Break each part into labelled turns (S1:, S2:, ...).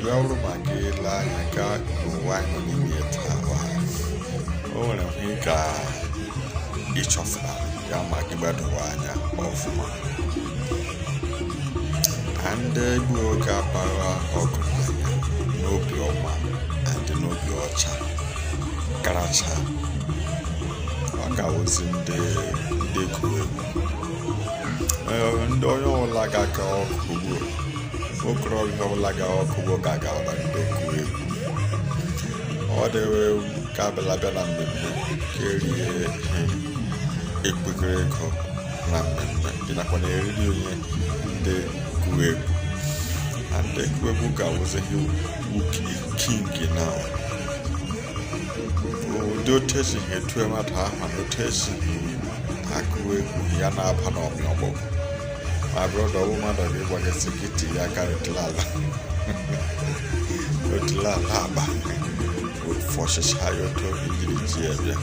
S1: Yauro Magila, Yaga, wine on the Tawa. Oh, and I think each of them, Yamakibaduana, of and the Buoka Para Okumania, no Bioma, and no Biocha, Karacha. Waka was in the Kubu. And all like a Kubu. Okro no laga okugo gaga ola ndoku ode kabela bela mmemme keri ekpekere ko na mmemme dinakwa na eri onye ndị kuwe and kuwe ga was a king now o do tesi hetu mata ha no tesi akuwe ya na apa na omyobo. My brother, woman, that we want to security, I can't lala. Not lala, would force us higher to be the area.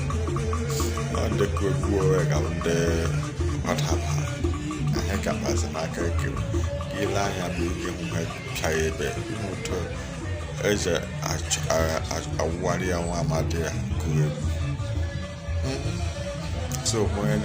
S1: On the good work on the what happened. I heck up as an acre. Gilaya being my child, as a warrior, one, my dear. So, when